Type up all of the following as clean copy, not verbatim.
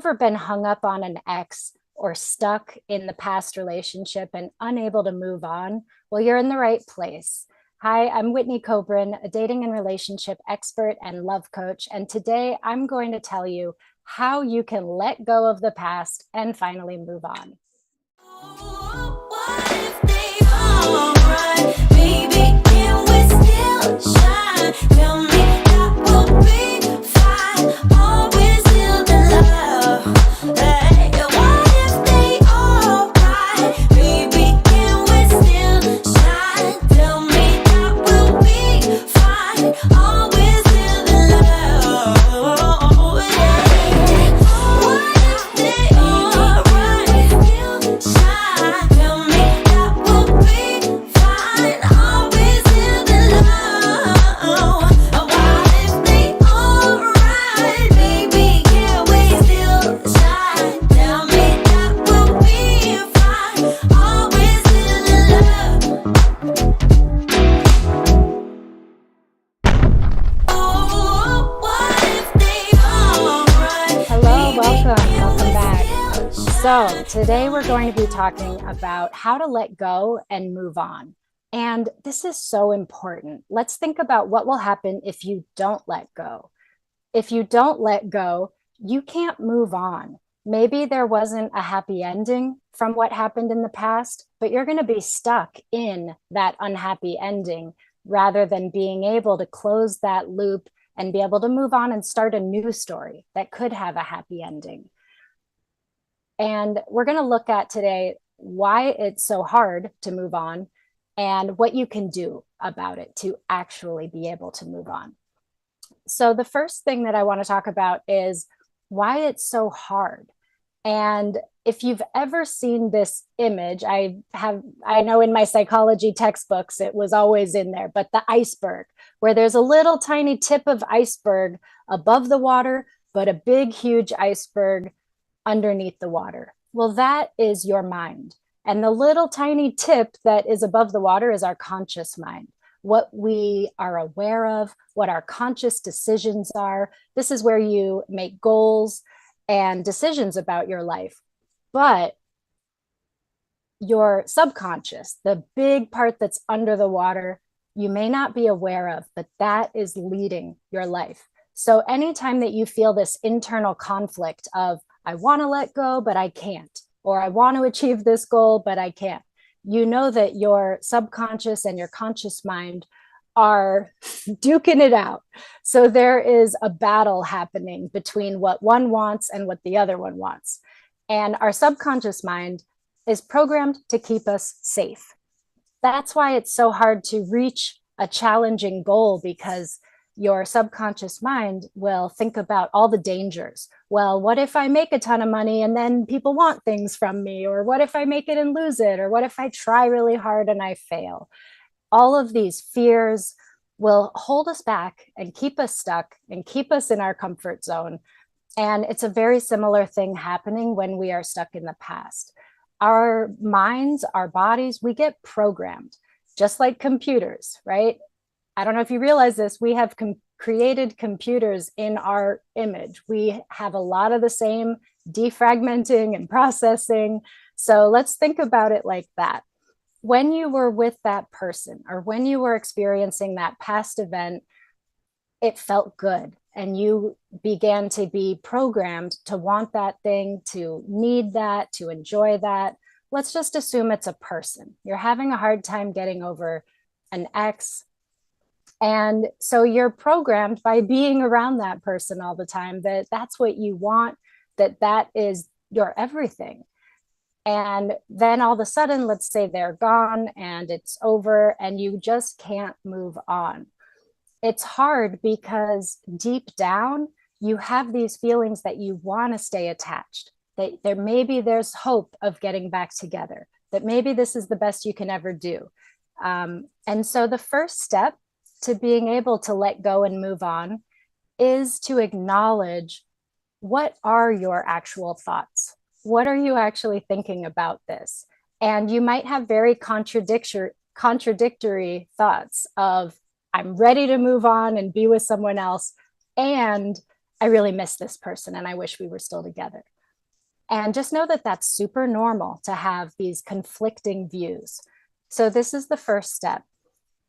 Ever been hung up on an ex or stuck in the past relationship and unable to move on? Well, you're in the right place. Hi, I'm Whitney Cobrin, a dating and relationship expert and love coach. And today I'm going to tell you how you can let go of the past and finally move on. What if they all right? Baby, can we still shine? Tell me that we'll be fine. Always still the love. Hey, what if they all right? Baby, can we still shine? Tell me that we'll be fine. Always still the love. Yeah. What if they all right? Still shine. Tell me that we'll be fine. Always still the love. What if they all right? Baby, can we still shine? Tell me that we'll be fine. Always still the love. Oh, what if they all right? Hello, Baby, welcome, can welcome we back. still So, shine? today we're going to be talking about how to let go and move on. And this is so important. Let's think about what will happen if you don't let go. If you don't let go, you can't move on. Maybe there wasn't a happy ending from what happened in the past, but you're going to be stuck in that unhappy ending rather than being able to close that loop and be able to move on and start a new story that could have a happy ending. And we're going to look at today why it's so hard to move on and what you can do about it to actually be able to move on. So, the first thing that I want to talk about is why it's so hard. And if you've ever seen this image, I know in my psychology textbooks it was always in there, but the iceberg, where there's a little tiny tip of iceberg above the water, but a big, huge iceberg underneath the water. Well, that is your mind. And the little tiny tip that is above the water is our conscious mind, what we are aware of, what our conscious decisions are. This is where you make goals and decisions about your life. But your subconscious, the big part that's under the water, you may not be aware of, but that is leading your life. So anytime that you feel this internal conflict of, I want to let go, but I can't, or I want to achieve this goal, but I can't, you know that your subconscious and your conscious mind are duking it out. So there is a battle happening between what one wants and what the other one wants. And our subconscious mind is programmed to keep us safe. That's why it's so hard to reach a challenging goal, because your subconscious mind will think about all the dangers. Well, what if I make a ton of money and then people want things from me? Or what if I make it and lose it? Or what if I try really hard and I fail? All of these fears will hold us back and keep us stuck and keep us in our comfort zone. And it's a very similar thing happening when we are stuck in the past. Our minds, our bodies, we get programmed just like computers, right? I don't know if you realize this, we have created computers in our image. We have a lot of the same defragmenting and processing. So let's think about it like that. When you were with that person or when you were experiencing that past event, it felt good. And you began to be programmed to want that thing, to need that, to enjoy that. Let's just assume it's a person. You're having a hard time getting over an ex. And so you're programmed by being around that person all the time that that's what you want, that is your everything. And then all of a sudden, let's say they're gone and it's over and you just can't move on. It's hard because deep down, you have these feelings that you want to stay attached, that there's hope of getting back together, that maybe this is the best you can ever do. And so the first step to being able to let go and move on is to acknowledge, what are your actual thoughts? What are you actually thinking about this? And you might have very contradictory thoughts of, I'm ready to move on and be with someone else, and I really miss this person and I wish we were still together. And just know that that's super normal to have these conflicting views. So, this is the first step.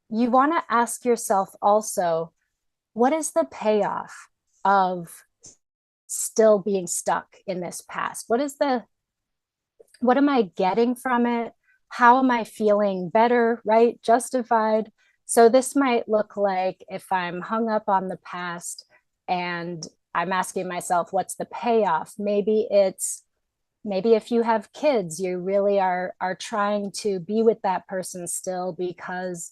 You want to ask yourself also, what is the payoff of still being stuck in this past? What am I getting from it? How am I feeling better, right? Justified. So this might look like if I'm hung up on the past and I'm asking myself, what's the payoff? Maybe if you have kids, you really are trying to be with that person still because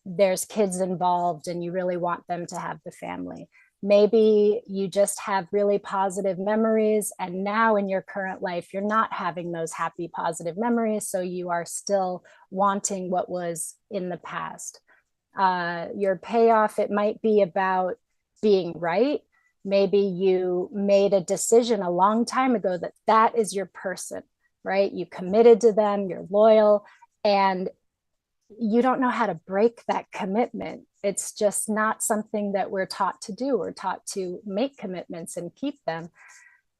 there's kids involved and you really want them to have the family. Maybe you just have really positive memories, and now in your current life, you're not having those happy, positive memories. So you are still wanting what was in the past. Your payoff, it might be about being right. Maybe you made a decision a long time ago that that is your person, right? You committed to them, you're loyal, and you don't know how to break that commitment. It's just not something that we're taught to do. We're taught to make commitments and keep them.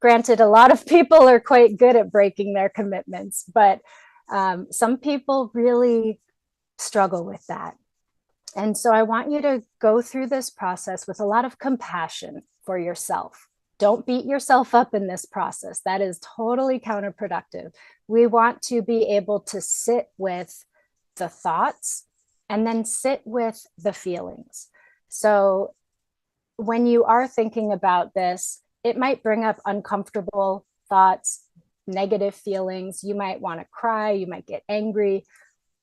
Granted, a lot of people are quite good at breaking their commitments, but some people really struggle with that. And so I want you to go through this process with a lot of compassion for yourself. Don't beat yourself up in this process. That is totally counterproductive. We want to be able to sit with the thoughts and then sit with the feelings. So when you are thinking about this, it might bring up uncomfortable thoughts, negative feelings. You might want to cry, you might get angry.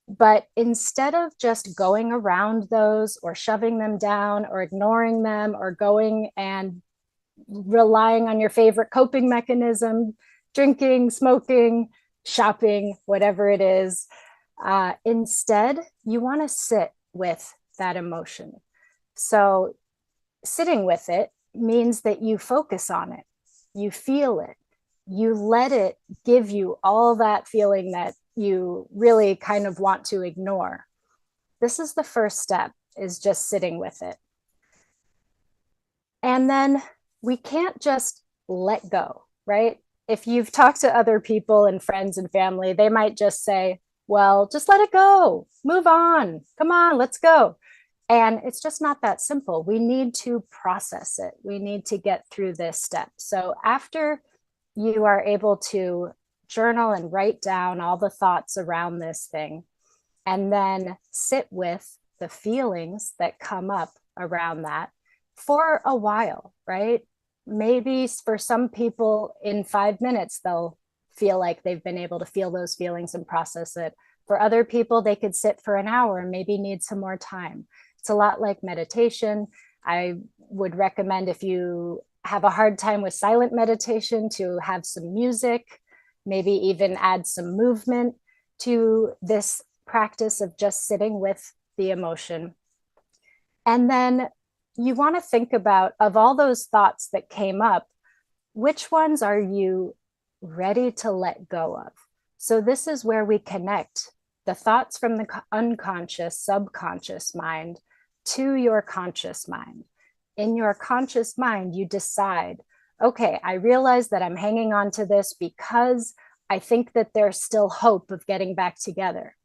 But instead of just going around those or shoving them down or ignoring them or going and relying on your favorite coping mechanism, drinking, smoking, shopping, whatever it is, instead, you want to sit with that emotion. So sitting with it means that you focus on it, you feel it, you let it give you all that feeling that you really kind of want to ignore. This is the first step, is just sitting with it. And then we can't just let go, right? If you've talked to other people and friends and family, they might just say, well, just let it go, move on, come on, let's go. And it's just not that simple. We need to process it. We need to get through this step. So after you are able to journal and write down all the thoughts around this thing, and then sit with the feelings that come up around that for a while, right? Maybe for some people in 5 minutes, they'll feel like they've been able to feel those feelings and process it. For other people, they could sit for an hour and maybe need some more time. It's a lot like meditation. I would recommend, if you have a hard time with silent meditation, to have some music, maybe even add some movement to this practice of just sitting with the emotion. And then you want to think about, of all those thoughts that came up, which ones are you ready to let go of? So this is where we connect the thoughts from the unconscious, subconscious mind to your conscious mind. In your conscious mind, you decide, okay, I realize that I'm hanging on to this because I think that there's still hope of getting back together.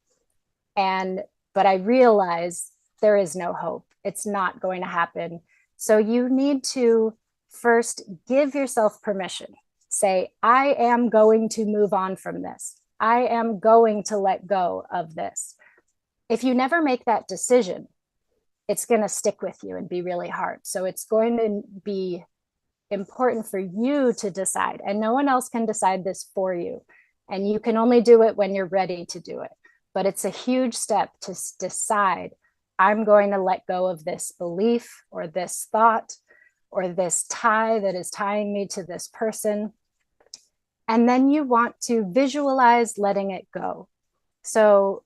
But I realize there is no hope. It's not going to happen. So you need to first give yourself permission. Say, I am going to move on from this. I am going to let go of this. If you never make that decision, it's going to stick with you and be really hard. So it's going to be important for you to decide, and no one else can decide this for you. And you can only do it when you're ready to do it. But it's a huge step to decide, I'm going to let go of this belief or this thought or this tie that is tying me to this person. And then you want to visualize letting it go. So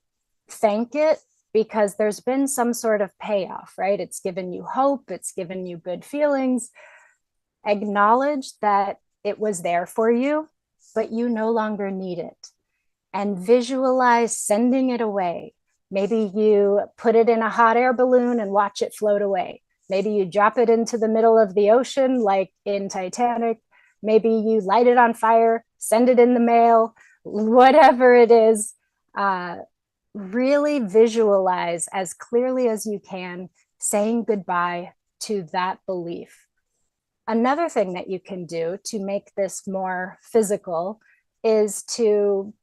thank it, because there's been some sort of payoff, right? It's given you hope, it's given you good feelings. Acknowledge that it was there for you, but you no longer need it. And visualize sending it away. Maybe you put it in a hot air balloon and watch it float away. Maybe you drop it into the middle of the ocean, like in Titanic. Maybe you light it on fire, send it in the mail, whatever it is. Really visualize as clearly as you can saying goodbye to that belief. Another thing that you can do to make this more physical is to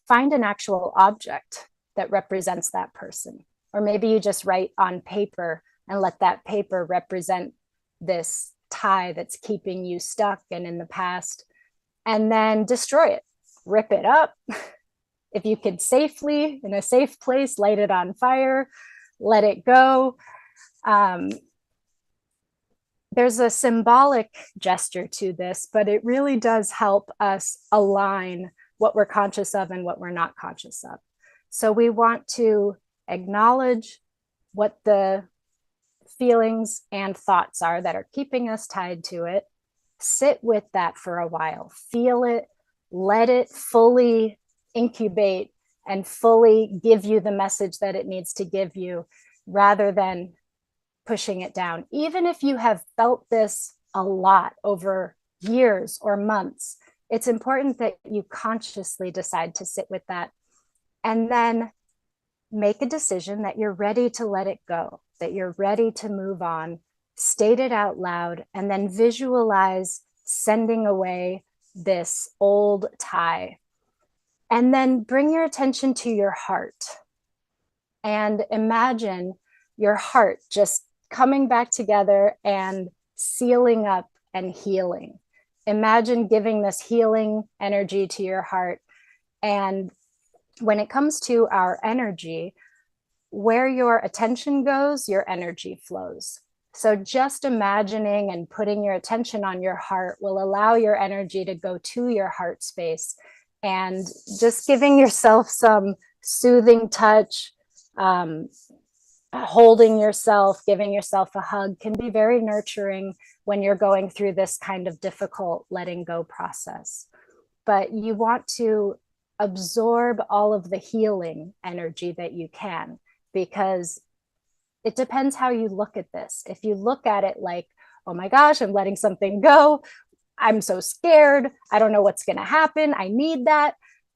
find an actual object that represents that person. Or maybe you just write on paper and let that paper represent this tie that's keeping you stuck and in the past, and then destroy it, rip it up. If you could safely, in a safe place, light it on fire, let it go. There's a symbolic gesture to this, but it really does help us align what we're conscious of and what we're not conscious of. So we want to acknowledge what the feelings and thoughts are that are keeping us tied to it. Sit with that for a while, feel it, let it fully incubate and fully give you the message that it needs to give you, rather than pushing it down. Even if you have felt this a lot over years or months, it's important that you consciously decide to sit with that and then make a decision that you're ready to let it go, that you're ready to move on, state it out loud, and then visualize sending away this old tie. And then bring your attention to your heart and imagine your heart just coming back together and sealing up and healing. Imagine giving this healing energy to your heart. And when it comes to our energy, where your attention goes, your energy flows. So just imagining and putting your attention on your heart will allow your energy to go to your heart space, and just giving yourself some soothing touch, holding yourself, giving yourself a hug can be very nurturing when you're going through this kind of difficult letting go process. But you want to absorb all of the healing energy that you can, because it depends how you look at this. If you look at it like, oh my gosh, I'm letting something go, I'm so scared, I don't know what's going to happen, I need that,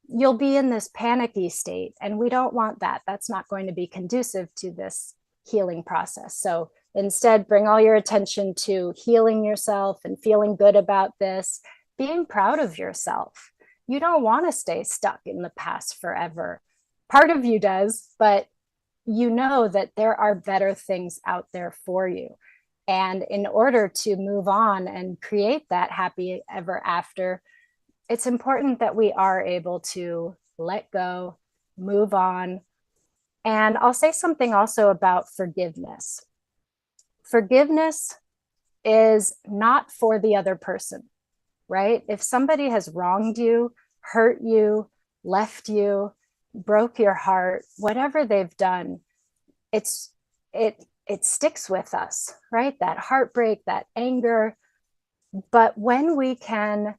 you'll be in this panicky state. And we don't want that. That's not going to be conducive to this healing process. So instead, bring all your attention to healing yourself and feeling good about this, being proud of yourself. You don't want to stay stuck in the past forever. Part of you does, but you know that there are better things out there for you. And in order to move on and create that happy ever after, it's important that we are able to let go, move on. And I'll say something also about forgiveness. Forgiveness is not for the other person, right? If somebody has wronged you, hurt you, left you, broke your heart, whatever they've done, it sticks with us, right? That heartbreak, that anger. But when we can,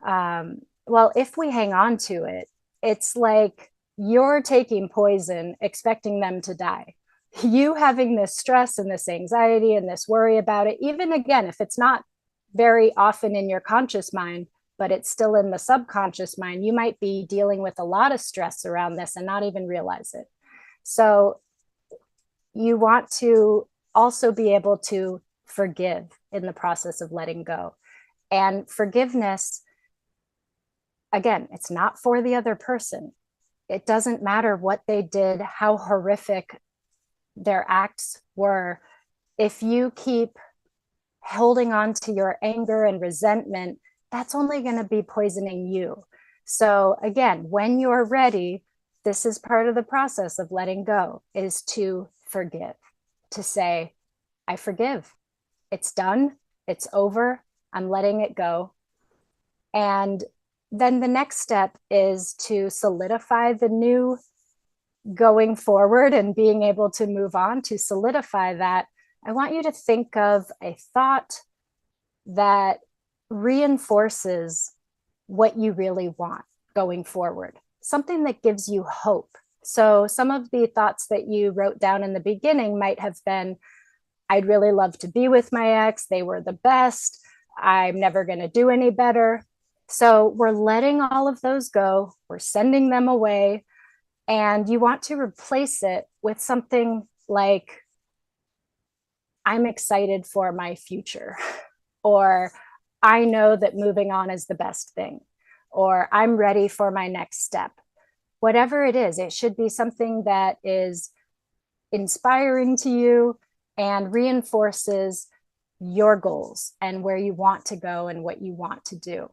if we hang on to it, it's like you're taking poison, expecting them to die. You having this stress and this anxiety and this worry about it, even again, if it's not very often in your conscious mind, but it's still in the subconscious mind, you might be dealing with a lot of stress around this and not even realize it. So you want to also be able to forgive in the process of letting go. And forgiveness, again, it's not for the other person. It doesn't matter what they did, how horrific their acts were. If you keep holding on to your anger and resentment, that's only going to be poisoning you. So again, when you're ready, this is part of the process of letting go, is to forgive, to say, I forgive. It's done. It's over. I'm letting it go. And then the next step is to solidify the new going forward and being able to move on. To solidify that, I want you to think of a thought that reinforces what you really want going forward, something that gives you hope. So some of the thoughts that you wrote down in the beginning might have been, I'd really love to be with my ex. They were the best. I'm never going to do any better. So we're letting all of those go. We're sending them away. And you want to replace it with something like, I'm excited for my future, or I know that moving on is the best thing, or I'm ready for my next step. Whatever it is, it should be something that is inspiring to you and reinforces your goals and where you want to go and what you want to do.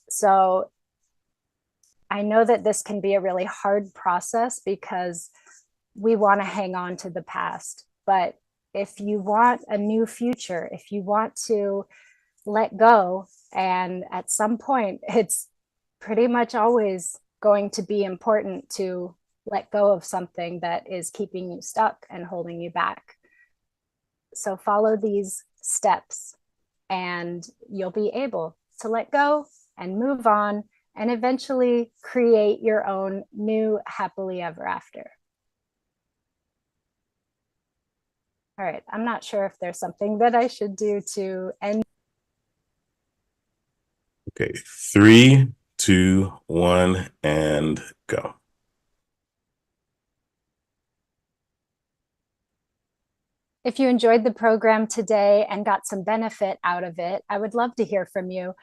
So I know that this can be a really hard process because we want to hang on to the past. But if you want a new future, if you want to let go, and at some point, it's pretty much always going to be important to let go of something that is keeping you stuck and holding you back. So follow these steps and you'll be able to let go and move on and eventually create your own new happily ever after. All right, I'm not sure if there's something that I should do to end. Okay, 3, 2, 1, and go. If you enjoyed the program today and got some benefit out of it, I would love to hear from you.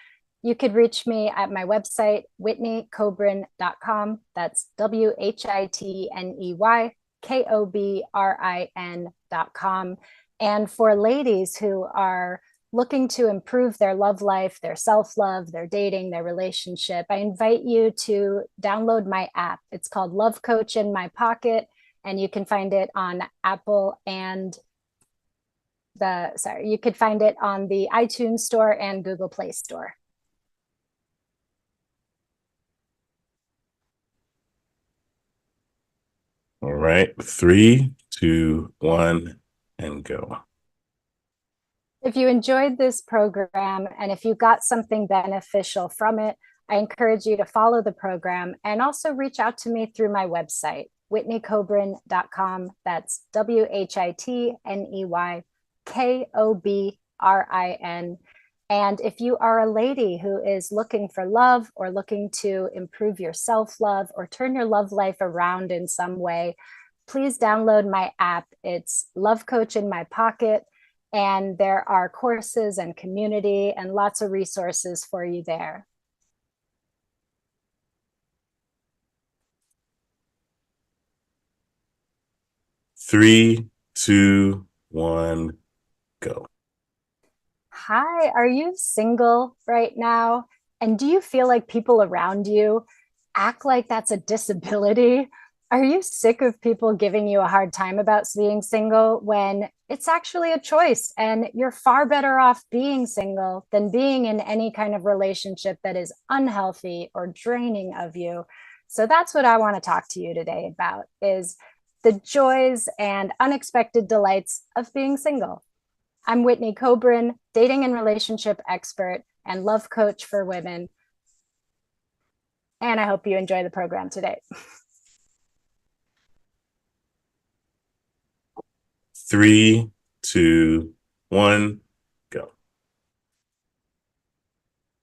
You could reach me at my website, whitneykobrin.com. That's WHITNEYKOBRIN.com. And for ladies who are looking to improve their love life, their self-love, their dating, their relationship, I invite you to download my app. It's called Love Coach in My Pocket, and you can find it on Apple and you could find it on the iTunes Store and Google Play Store. All right, 3, 2, 1, and go. If you enjoyed this program and if you got something beneficial from it, I encourage you to follow the program and also reach out to me through my website, whitneykobrin.com. That's WHITNEYKOBRIN. And if you are a lady who is looking for love or looking to improve your self-love or turn your love life around in some way, please download my app. It's Love Coach in My Pocket. And there are courses and community and lots of resources for you there. Three, 2, 1, go. Hi, are you single right now? And do you feel like people around you act like that's a disability? Are you sick of people giving you a hard time about being single when it's actually a choice and you're far better off being single than being in any kind of relationship that is unhealthy or draining of you? So that's what I want to talk to you today about, is the joys and unexpected delights of being single. I'm Whitney Kobrin, dating and relationship expert and love coach for women. And I hope you enjoy the program today. 3, 2, 1, go.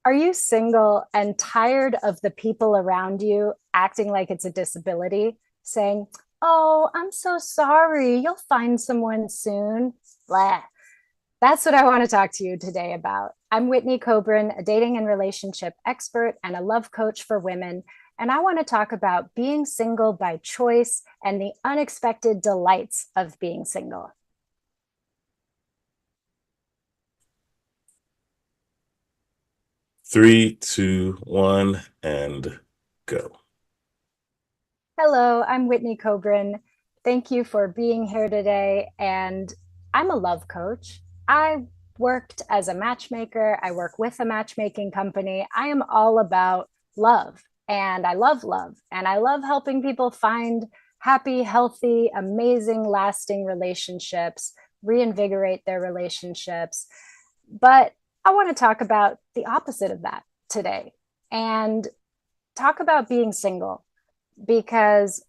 Are you single and tired of the people around you acting like it's a disability, saying, "Oh, I'm so sorry, you'll find someone soon"? Blah. That's what I want to talk to you today about. I'm Whitney Kobrin, a dating and relationship expert and a love coach for women. And I want to talk about being single by choice and the unexpected delights of being single. Three, 2, 1, and go. Hello, I'm Whitney Kobrin. Thank you for being here today. And I'm a love coach. I worked as a matchmaker. I work with a matchmaking company. I am all about love, and I love love, and I love helping people find happy, healthy, amazing, lasting relationships, reinvigorate their relationships. But I want to talk about the opposite of that today and talk about being single, because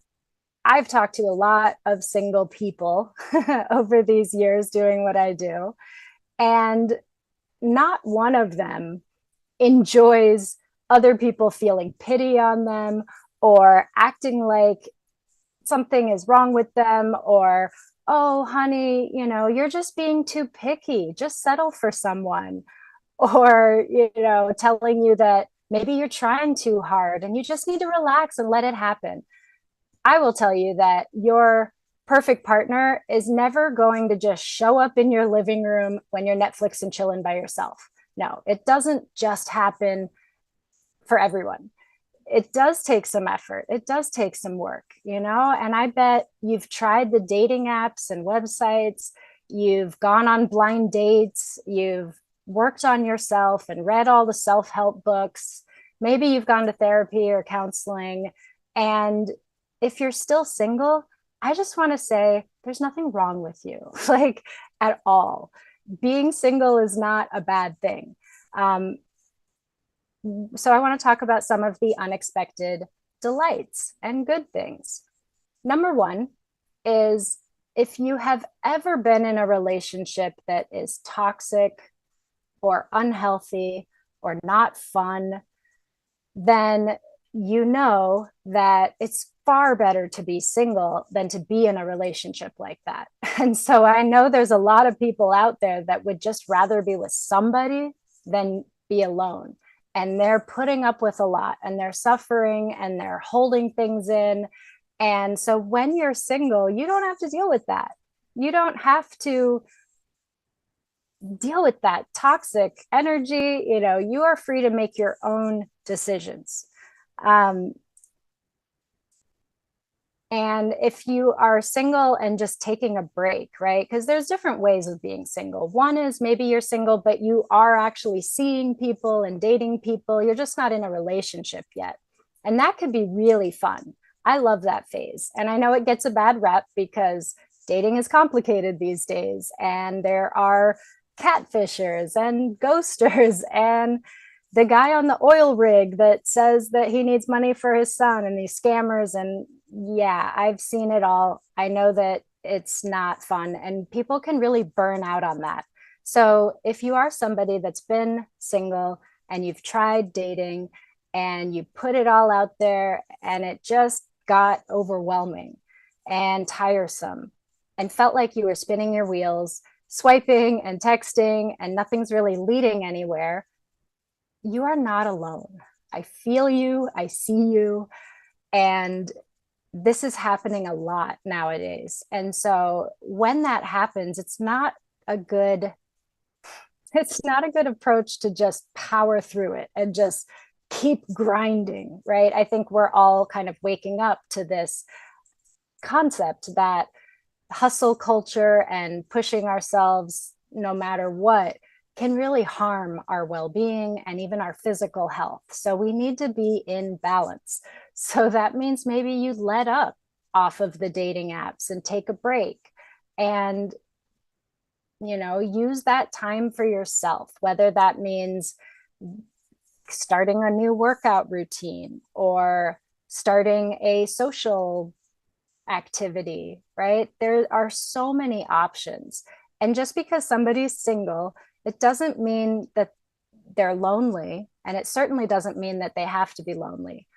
I've talked to a lot of single people over these years doing what I do, and not one of them enjoys other people feeling pity on them or acting like something is wrong with them, or, oh, honey, you're just being too picky. Just settle for someone. Or, telling you that maybe you're trying too hard and you just need to relax and let it happen. I will tell you that your perfect partner is never going to just show up in your living room when you're Netflix and chilling by yourself. No, it doesn't just happen for everyone. It does take some effort. It does take some work, and I bet you've tried the dating apps and websites. You've gone on blind dates. You've worked on yourself and read all the self-help books. Maybe you've gone to therapy or counseling. And if you're still single, I just want to say there's nothing wrong with you, like, at all. Being single is not a bad thing. So I want to talk about some of the unexpected delights and good things. Number one is, if you have ever been in a relationship that is toxic or unhealthy or not fun, then you know that it's far better to be single than to be in a relationship like that. And so I know there's a lot of people out there that would just rather be with somebody than be alone. And they're putting up with a lot, and they're suffering, and they're holding things in. And so when you're single, you don't have to deal with that. You don't have to deal with that toxic energy. You are free to make your own decisions. And if you are single and just taking a break, right? Because there's different ways of being single. One is maybe you're single, but you are actually seeing people and dating people. You're just not in a relationship yet. And that could be really fun. I love that phase. And I know it gets a bad rep because dating is complicated these days. And there are catfishers and ghosters and the guy on the oil rig that says that he needs money for his son, and these scammers. And yeah, I've seen it all. I know that it's not fun, and people can really burn out on that. So if you are somebody that's been single and you've tried dating and you put it all out there and it just got overwhelming and tiresome and felt like you were spinning your wheels, swiping and texting, and nothing's really leading anywhere, you are not alone. I feel you, I see you, and this is happening a lot nowadays. And so when that happens, it's not a good approach to just power through it and just keep grinding, right? I think we're all kind of waking up to this concept that hustle culture and pushing ourselves no matter what can really harm our well-being and even our physical health. So we need to be in balance. So that means maybe you let up off of the dating apps and take a break and, use that time for yourself, whether that means starting a new workout routine or starting a social activity, right? There are so many options. And just because somebody's single, it doesn't mean that they're lonely. And it certainly doesn't mean that they have to be lonely.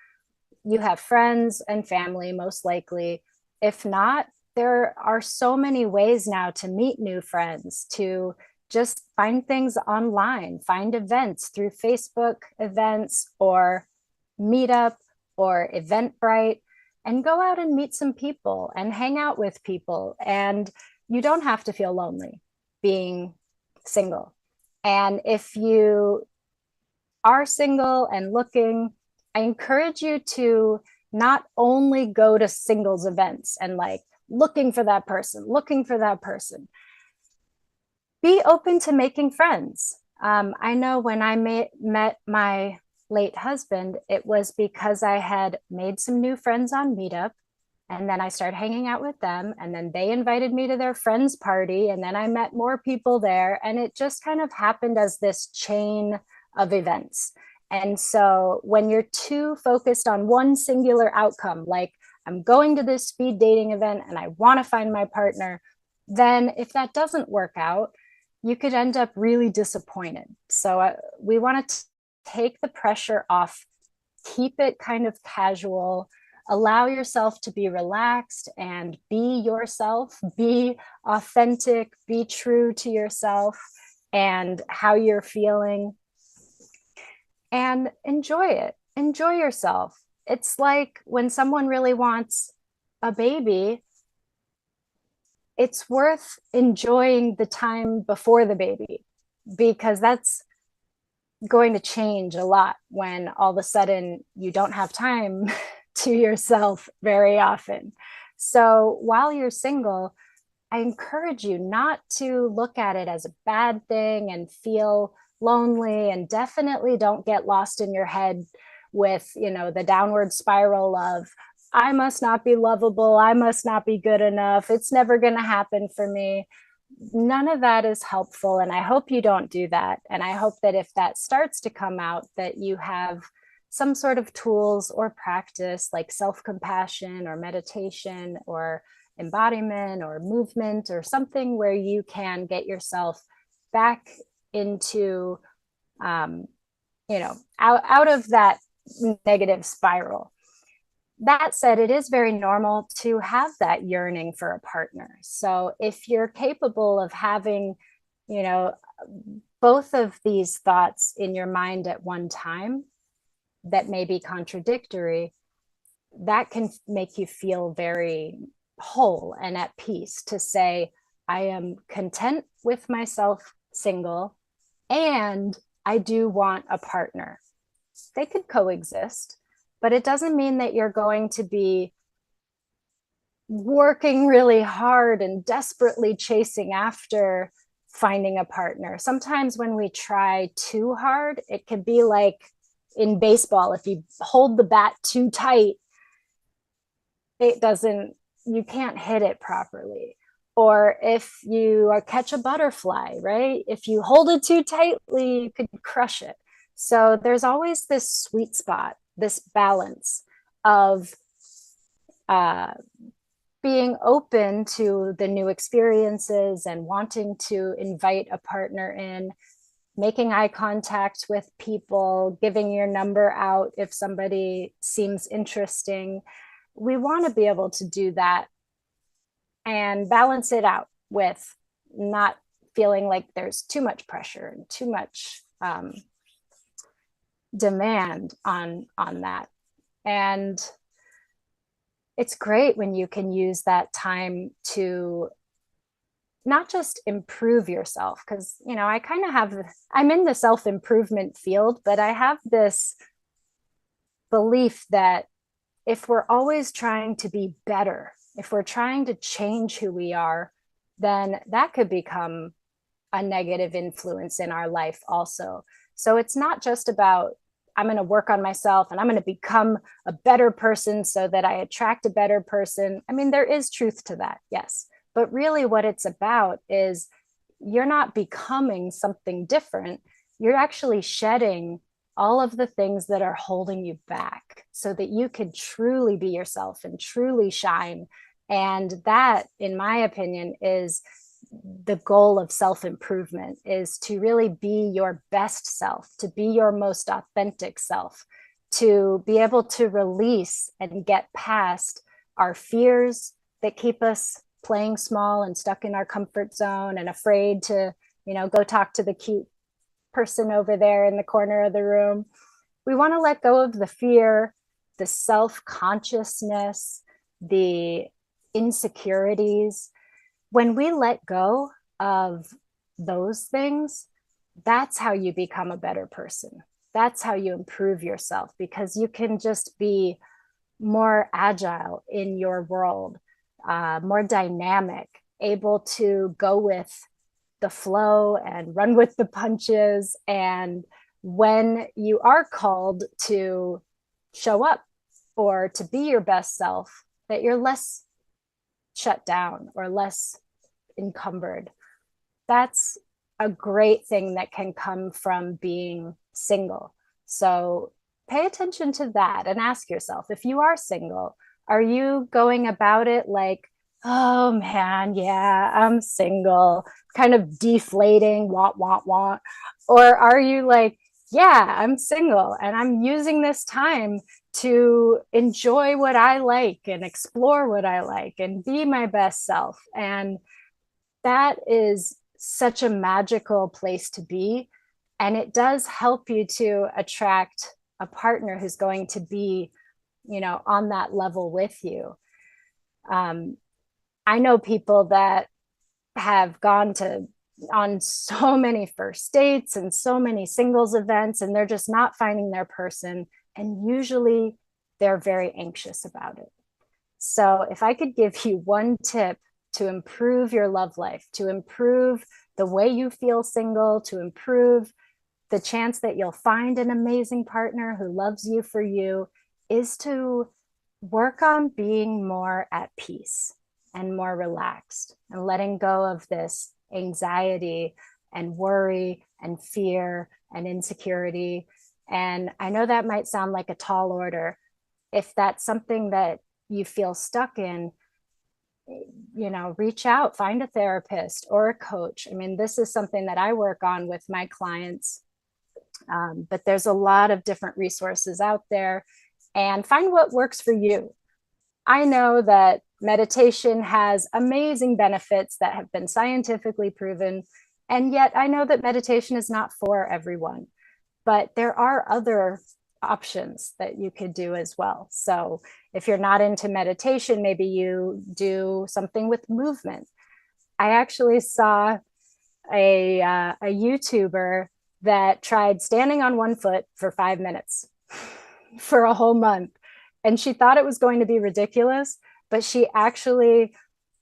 You have friends and family, most likely. If not, there are so many ways now to meet new friends, to just find things online, find events through Facebook events or Meetup or Eventbrite, and go out and meet some people and hang out with people. And you don't have to feel lonely being single. And if you are single and looking, I encourage you to not only go to singles events and like looking for that person. Be open to making friends. I know when I met my late husband, it was because I had made some new friends on Meetup, and then I started hanging out with them, and then they invited me to their friend's party, and then I met more people there, and it just kind of happened as this chain of events. And so when you're too focused on one singular outcome, like I'm going to this speed dating event and I want to find my partner, then if that doesn't work out, you could end up really disappointed. So we want to take the pressure off, keep it kind of casual, allow yourself to be relaxed and be yourself, be authentic, be true to yourself and how you're feeling, and enjoy it. Enjoy yourself. It's like when someone really wants a baby, it's worth enjoying the time before the baby, because that's going to change a lot when all of a sudden you don't have time to yourself very often. So while you're single, I encourage you not to look at it as a bad thing and feel lonely, and definitely don't get lost in your head with, the downward spiral of, I must not be lovable, I must not be good enough, it's never going to happen for me. None of that is helpful, and I hope you don't do that. And I hope that if that starts to come out, that you have some sort of tools or practice like self-compassion or meditation or embodiment or movement or something where you can get yourself back into out of that negative spiral. That said, it is very normal to have that yearning for a partner. So if you're capable of having, both of these thoughts in your mind at one time that may be contradictory, that can make you feel very whole and at peace to say, I am content with myself single, and I do want a partner. They could coexist, but it doesn't mean that you're going to be working really hard and desperately chasing after finding a partner. Sometimes when we try too hard, it could be like in baseball, if you hold the bat too tight, you can't hit it properly. Or if you catch a butterfly, right? If you hold it too tightly, you could crush it. So there's always this sweet spot, this balance of being open to the new experiences and wanting to invite a partner in, making eye contact with people, giving your number out if somebody seems interesting. We want to be able to do that and balance it out with not feeling like there's too much pressure and too much demand on that. And it's great when you can use that time to not just improve yourself, because I kind of I'm in the self-improvement field, but I have this belief that if we're always trying to be better, if we're trying to change who we are, then that could become a negative influence in our life also. So it's not just about, I'm going to work on myself and I'm going to become a better person so that I attract a better person. I mean, there is truth to that, yes. But really what it's about is you're not becoming something different. You're actually shedding all of the things that are holding you back so that you can truly be yourself and truly shine. And that, in my opinion, is the goal of self-improvement, is to really be your best self, to be your most authentic self, to be able to release and get past our fears that keep us playing small and stuck in our comfort zone and afraid to, go talk to the cute person over there in the corner of the room. We want to let go of the fear, the self-consciousness, the insecurities. When we let go of those things, that's how you become a better person. That's how you improve yourself, because you can just be more agile in your world, more dynamic, able to go with the flow and run with the punches. And when you are called to show up or to be your best self, that you're less shut down or less encumbered. That's a great thing that can come from being single. So pay attention to that and ask yourself, if you are single, Are you going about it like, oh man, yeah, I'm single, kind of deflating, want? Or are you like, yeah, I'm single and I'm using this time to enjoy what I like and explore what I like and be my best self? And that is such a magical place to be. And it does help you to attract a partner who's going to be, on that level with you. Um, I know people that have gone to on so many first dates and so many singles events, and they're just not finding their person. And usually they're very anxious about it. So if I could give you one tip to improve your love life, to improve the way you feel single, to improve the chance that you'll find an amazing partner who loves you for you, is to work on being more at peace and more relaxed and letting go of this anxiety and worry and fear and insecurity. And I know that might sound like a tall order. If that's something that you feel stuck in, reach out, find a therapist or a coach. I mean, this is something that I work on with my clients. But there's a lot of different resources out there, and find what works for you. I know that meditation has amazing benefits that have been scientifically proven. And yet I know that meditation is not for everyone, but there are other options that you could do as well. So if you're not into meditation, maybe you do something with movement. I actually saw a YouTuber that tried standing on one foot for 5 minutes for a whole month. And she thought it was going to be ridiculous, but she actually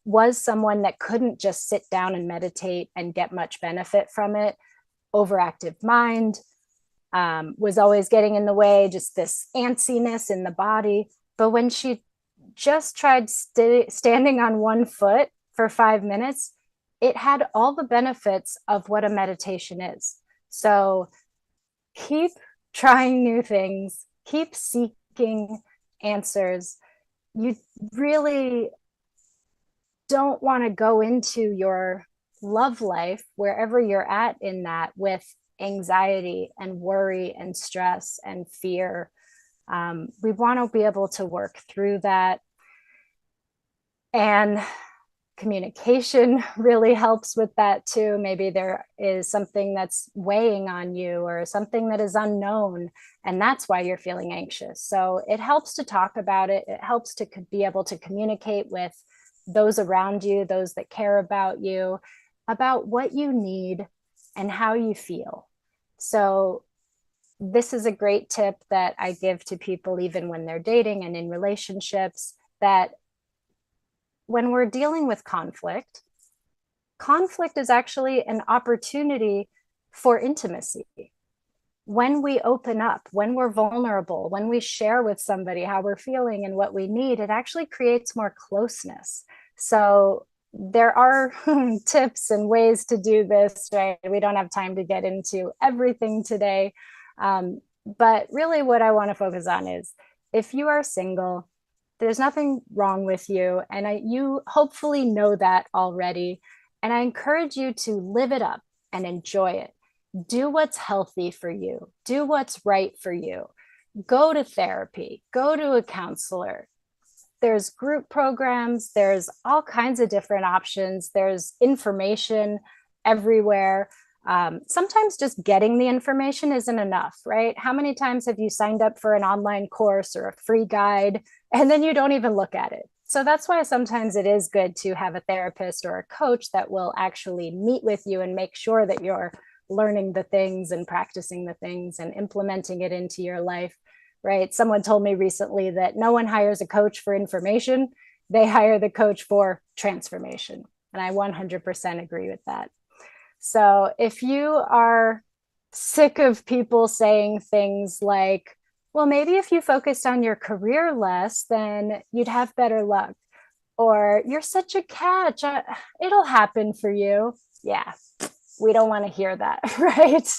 was someone that couldn't just sit down and meditate and get much benefit from it. Overactive mind, was always getting in the way, just this antsiness in the body. But when she just tried standing on one foot for 5 minutes, it had all the benefits of what a meditation is. So keep trying new things, keep seeking answers. You really don't want to go into your love life, wherever you're at in that, with anxiety and worry and stress and fear. We want to be able to work through that. And communication really helps with that too. Maybe there is something that's weighing on you or something that is unknown, and that's why you're feeling anxious. So it helps to talk about it. It helps to be able to communicate with those around you, those that care about you, about what you need and how you feel. So this is a great tip that I give to people, even when they're dating and in relationships, that when we're dealing with conflict is actually an opportunity for intimacy. When we open up, when we're vulnerable, when we share with somebody how we're feeling and what we need, it actually creates more closeness. So there are tips and ways to do this, right? We don't have time to get into everything today. But really what I want to focus on is, if you are single, there's nothing wrong with you. And you hopefully know that already. And I encourage you to live it up and enjoy it. Do what's healthy for you. Do what's right for you. Go to therapy. Go to a counselor. There's group programs. There's all kinds of different options. There's information everywhere. Sometimes just getting the information isn't enough, right? How many times have you signed up for an online course or a free guide and then you don't even look at it? So that's why sometimes it is good to have a therapist or a coach that will actually meet with you and make sure that you're learning the things and practicing the things and implementing it into your life, right? Someone told me recently that no one hires a coach for information. They hire the coach for transformation. And I 100% agree with that. So if you are sick of people saying things like, well, maybe if you focused on your career less, then you'd have better luck. Or you're such a catch, it'll happen for you. Yeah, we don't want to hear that, right?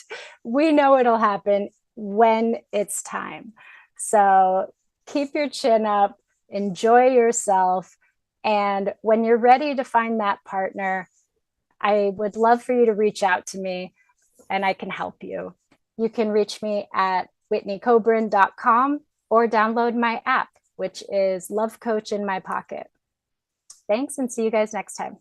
We know it'll happen when it's time. So keep your chin up, enjoy yourself. And when you're ready to find that partner, I would love for you to reach out to me and I can help you. You can reach me at whitneycobrin.com or download my app, which is Love Coach in My Pocket. Thanks, and see you guys next time.